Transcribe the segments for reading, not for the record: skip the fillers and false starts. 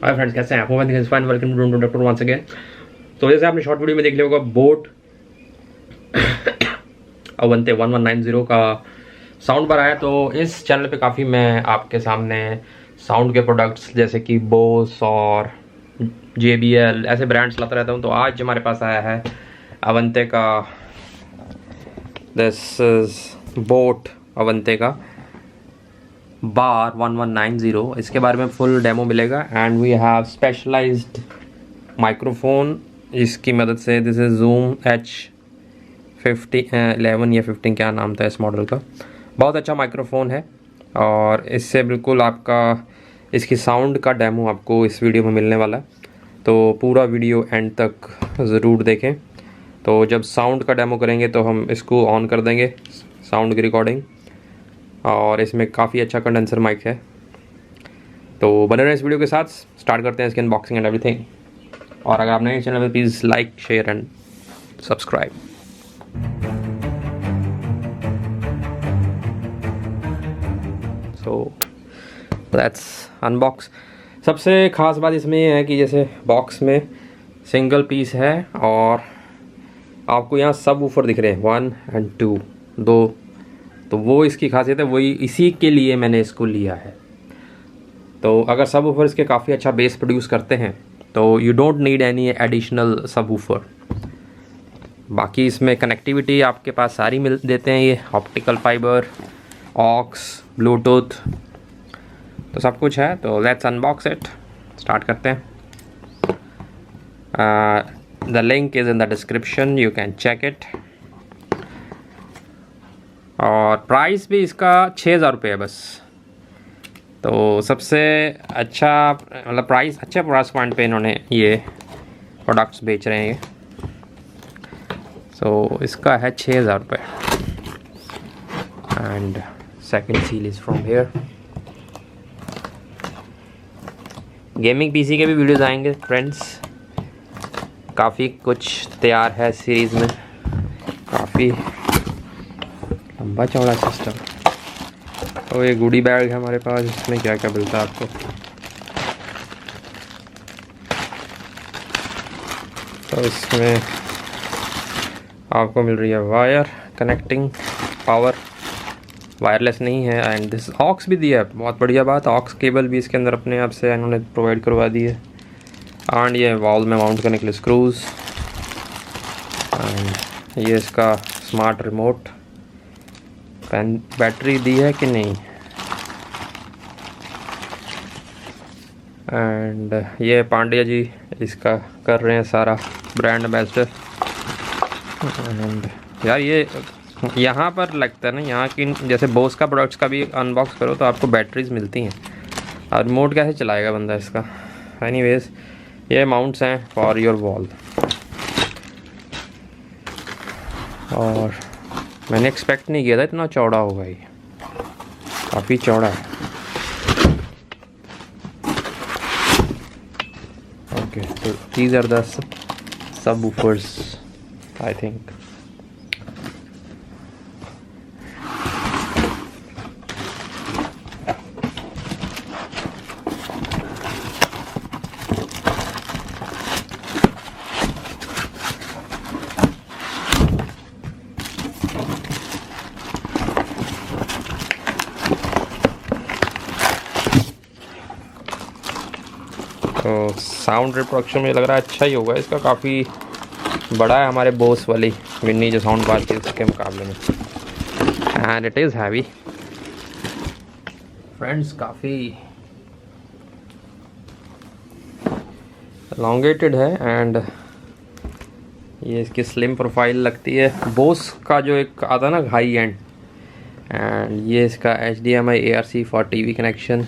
Hi friends, कैसे हैं आप? Fine, welcome to doctor once again. तो जैसे आपने शॉर्ट वीडियो में देख लिया होगा, बोट अवंते 1190 का साउंड बार आया। तो इस चैनल पे काफ़ी मैं आपके सामने साउंड के प्रोडक्ट्स जैसे कि बोस और JBL ऐसे ब्रांड्स लाता रहता हूँ। तो आज हमारे पास आया है अवंते का, दिस इज बोट अवंते का बार 1190। इसके बारे में फुल डेमो मिलेगा and we have specialised microphone. इसकी मदद से, दिस इज जूम H11 या 15 क्या नाम था इस मॉडल का। बहुत अच्छा माइक्रोफोन है और इससे बिल्कुल आपका इसकी साउंड का डेमो आपको इस वीडियो में मिलने वाला है। तो पूरा वीडियो एंड तक ज़रूर देखें। तो जब साउंड का डेमो करेंगे तो हम इसको ऑन कर देंगे साउंड की रिकॉर्डिंग, और इसमें काफ़ी अच्छा कंडेंसर माइक है। तो बने रहें इस वीडियो के साथ। स्टार्ट करते हैं इसकी अनबॉक्सिंग एंड एवरीथिंग। और अगर आप नए चैनल पर please like, share and subscribe. So let's unbox. सबसे ख़ास बात इसमें ये है कि जैसे बॉक्स में सिंगल पीस है और आपको यहाँ सब वूफर दिख रहे हैं 1 और 2 दो। तो वो इसकी खासियत है, वही इसी के लिए मैंने इसको लिया है। तो अगर सब वूफर इसके काफ़ी अच्छा बेस प्रोड्यूस करते हैं तो you don't need any additional सब वूफर। बाकी इसमें कनेक्टिविटी आपके पास सारी मिल देते हैं, ये ऑप्टिकल फाइबर, ऑक्स, ब्लूटूथ, तो सब कुछ है। तो लेट्स अनबॉक्स इट, स्टार्ट करते हैं। The link is in the description, you can check it. और प्राइस भी इसका 6000 रुपये है बस। तो सबसे अच्छा मतलब प्राइस, अच्छे प्राइस पॉइंट पे इन्होंने ये प्रोडक्ट्स बेच रहे हैं। सो इसका है 6000 रुपये and second seal is from here. Gaming PC के भी वीडियोस आएंगे फ्रेंड्स, काफ़ी कुछ तैयार है सीरीज़ में, काफ़ी लंबा चौड़ा सिस्टम। तो ये गुडी बैग है हमारे पास, इसमें क्या क्या मिलता है आपको। तो इसमें आपको मिल रही है वायर कनेक्टिंग, पावर, वायरलेस नहीं है, एंड दिस ऑक्स भी दिया है। बहुत बढ़िया बात, ऑक्स केबल भी इसके अंदर अपने आप से इन्होंने प्रोवाइड करवा दी है। एंड ये वॉल में माउंट करने के लिए स्क्रूज, एंड ये इसका स्मार्ट रिमोट। बैटरी दी है कि नहीं, एंड ये पांड्या जी इसका कर रहे हैं सारा ब्रांड एम्बेसडर। एंड यार ये यहाँ पर लगता है ना, यहाँ की जैसे बोस का प्रोडक्ट्स का भी अनबॉक्स करो तो आपको बैटरीज मिलती हैं, और रिमोट कैसे चलाएगा बंदा इसका। एनीवेज ये माउंट्स हैं फॉर योर वॉल। और मैंने एक्सपेक्ट नहीं किया था इतना चौड़ा होगा, ये काफ़ी चौड़ा है। ओके, तो these are the subwoofers I think. तो साउंड रिप्रोडक्शन मुझे लग रहा है अच्छा ही होगा इसका, काफ़ी बड़ा है हमारे बोस वाली मिनी जो साउंड बार थी उसके मुकाबले में, and it is heavy friends, काफ़ी elongated है। एंड ये इसकी स्लिम प्रोफाइल लगती है। बोस का जो एक आता है ना हाई एंड, एंड ये इसका HDMI ARC for TV connection,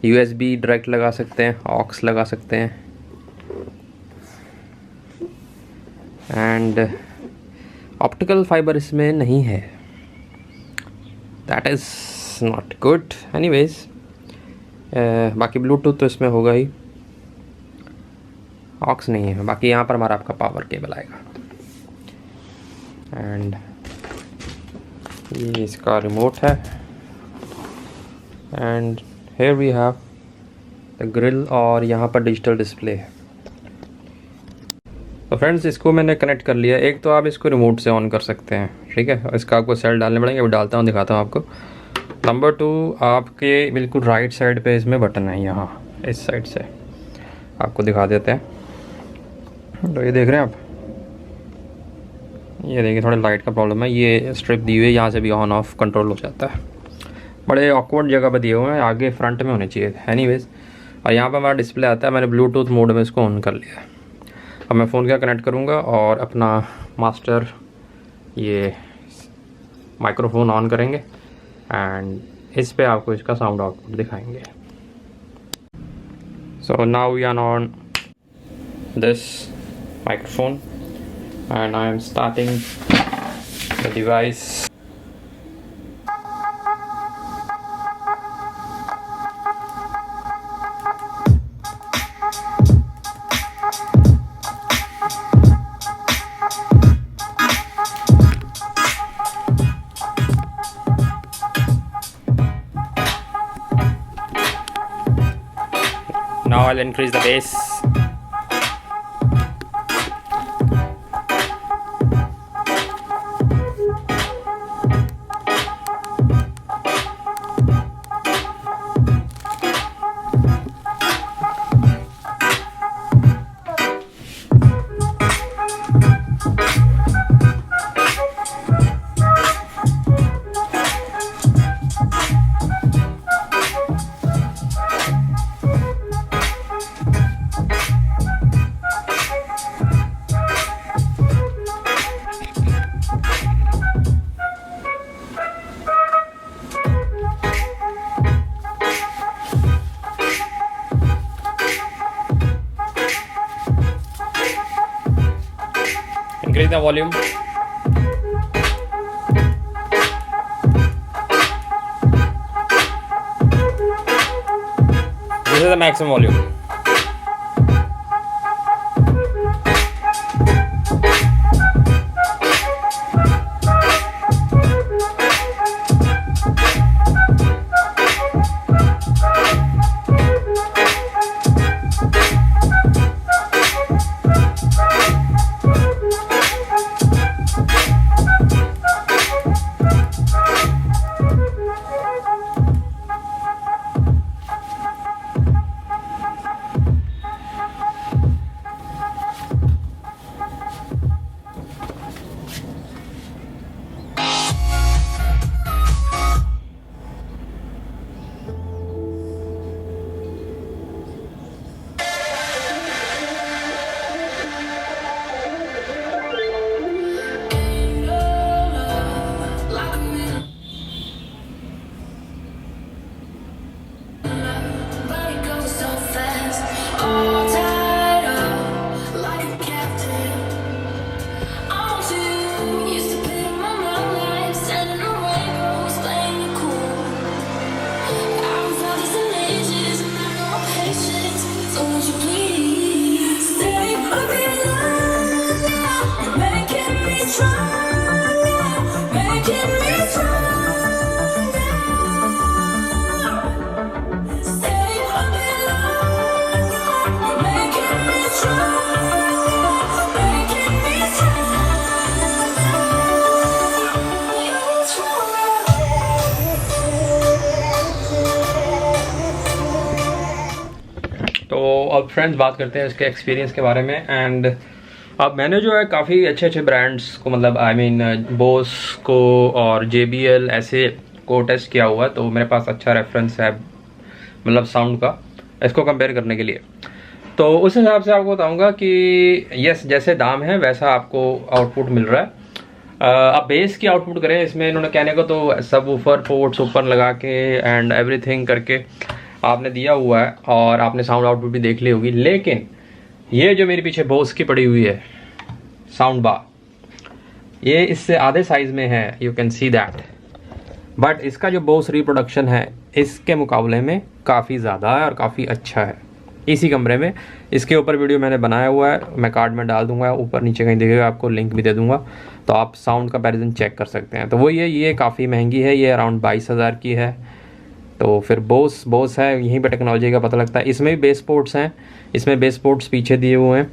USB direct लगा सकते हैं, ऑक्स लगा सकते हैं, एंड ऑप्टिकल फाइबर इसमें नहीं है, that is not good. Anyways बाकी ब्लूटूथ तो इसमें होगा ही, ऑक्स नहीं है। बाकी यहाँ पर हमारा आपका पावर केबल आएगा, एंड ये इसका रिमोट है, and here we have the grill और यहाँ पर डिजिटल डिस्प्ले है। तो फ्रेंड्स इसको मैंने कनेक्ट कर लिया। एक तो आप इसको रिमोट से ऑन कर सकते हैं, ठीक है, इसका आपको सेल डालने पड़ेंगे, अभी डालता हूँ दिखाता हूँ आपको। नंबर 2, आपके बिल्कुल राइट साइड पे इसमें बटन है, यहाँ इस साइड से आपको दिखा देते हैं। तो ये देख रहे हैं आप, ये देखिए थोड़ा लाइट का प्रॉब्लम है, ये स्ट्रिप दी हुई है, यहाँ से भी ऑन ऑफ कंट्रोल हो जाता है। बड़े ऑकवर्ड जगह पर दिए हुए हैं, आगे फ्रंट में होने चाहिए थे एनीवेज। और यहाँ पर हमारा डिस्प्ले आता है, मैंने ब्लूटूथ मोड में इसको ऑन कर लिया है। अब मैं फ़ोन का कनेक्ट करूँगा और अपना मास्टर ये माइक्रोफोन ऑन करेंगे एंड इस पे आपको इसका साउंड आउटपुट दिखाएंगे। So now we are on this microphone and I am starting the device. Now I'll increase the bass. Increase the volume. This is the maximum volume. तो अब friends बात करते हैं इसके एक्सपीरियंस के बारे में। एंड अब मैंने जो है काफ़ी अच्छे अच्छे ब्रांड्स को, मतलब आई मीन बोस को और JBL ऐसे को टेस्ट किया हुआ है, तो मेरे पास अच्छा रेफरेंस है मतलब साउंड का इसको कंपेयर करने के लिए। तो उस हिसाब से आपको बताऊंगा कि यस, जैसे दाम है वैसा आपको आउटपुट मिल रहा है। अब बेस की आउटपुट करें, इसमें इन्होंने कहने को तो सब वूफर पोर्ट्स ऊपर लगा के एंड एवरीथिंग करके आपने दिया हुआ है और आपने साउंड आउटपुट भी देख ली होगी। लेकिन ये जो मेरे पीछे बोस की पड़ी हुई है साउंड बार, ये इससे आधे साइज में है, you can see that. But इसका जो बोस रिप्रोडक्शन है इसके मुकाबले में काफ़ी ज़्यादा है और काफ़ी अच्छा है। इसी कमरे में इसके ऊपर वीडियो मैंने बनाया हुआ है, मैं कार्ड में डाल दूंगा, ऊपर नीचे कहीं दिखेगा, आपको लिंक भी दे दूंगा, तो आप साउंड कंपैरिजन चेक कर सकते हैं। तो वही है, ये काफ़ी महंगी है, ये अराउंड 22,000 की है। तो फिर बोस है, यहीं पे टेक्नोलॉजी का पता लगता है। इसमें भी बेस पोर्ट्स हैं, इसमें बेस पोर्ट्स पीछे दिए हुए हैं।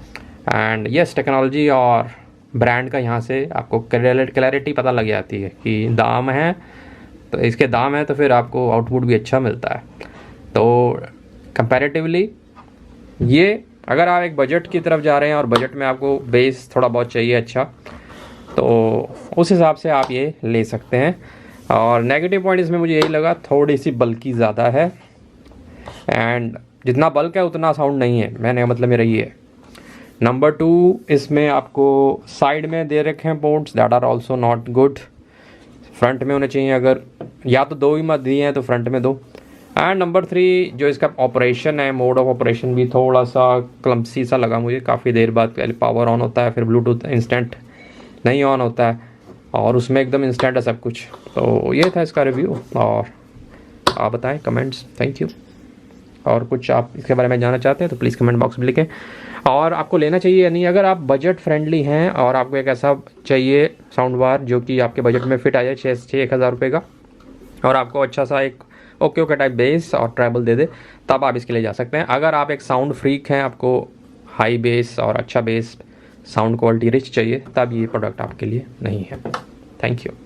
एंड यस, टेक्नोलॉजी और ब्रांड का यहाँ से आपको क्लैरिटी पता लग जाती है कि दाम है, तो इसके दाम है तो फिर आपको आउटपुट भी अच्छा मिलता है। तो कंपैरेटिवली ये, अगर आप एक बजट की तरफ जा रहे हैं और बजट में आपको बेस थोड़ा बहुत चाहिए अच्छा, तो उस हिसाब से आप ये ले सकते हैं। और नेगेटिव पॉइंट इसमें मुझे यही लगा, थोड़ी सी बल्की ज़्यादा है, एंड जितना बल्क है उतना साउंड नहीं है, मैंने मतलब मेरा ये है। नंबर 2, इसमें आपको साइड में दे रखे हैं ports, that are also not good. Front में होने चाहिए, अगर या तो 2 ही मत दिए हैं तो फ्रंट में 2। एंड नंबर 3, जो इसका ऑपरेशन है, मोड ऑफ ऑपरेशन भी थोड़ा सा क्लम्पसी सा लगा मुझे। काफ़ी देर बाद पहले पावर ऑन होता है, फिर ब्लूटूथ इंस्टेंट नहीं ऑन होता है, और उसमें एकदम इंस्टेंट है सब कुछ। तो ये था इसका रिव्यू, और आप बताएं कमेंट्स। Thank you. और कुछ आप इसके बारे में जानना चाहते हैं तो प्लीज़ कमेंट बॉक्स में लिखें। और आपको लेना चाहिए या नहीं, अगर आप बजट फ्रेंडली हैं और आपको एक ऐसा चाहिए साउंड बार जो कि आपके बजट में फिट आ जाए, 1,000 रुपये का, और आपको अच्छा सा एक ओके टाइप बेस और ट्रैवल दे दे, तब आप इसके लिए जा सकते हैं। अगर आप एक साउंड फ्रीक हैं, आपको हाई बेस और अच्छा बेस साउंड क्वालिटी रिच चाहिए, तब ये प्रोडक्ट आपके लिए नहीं है। Thank you.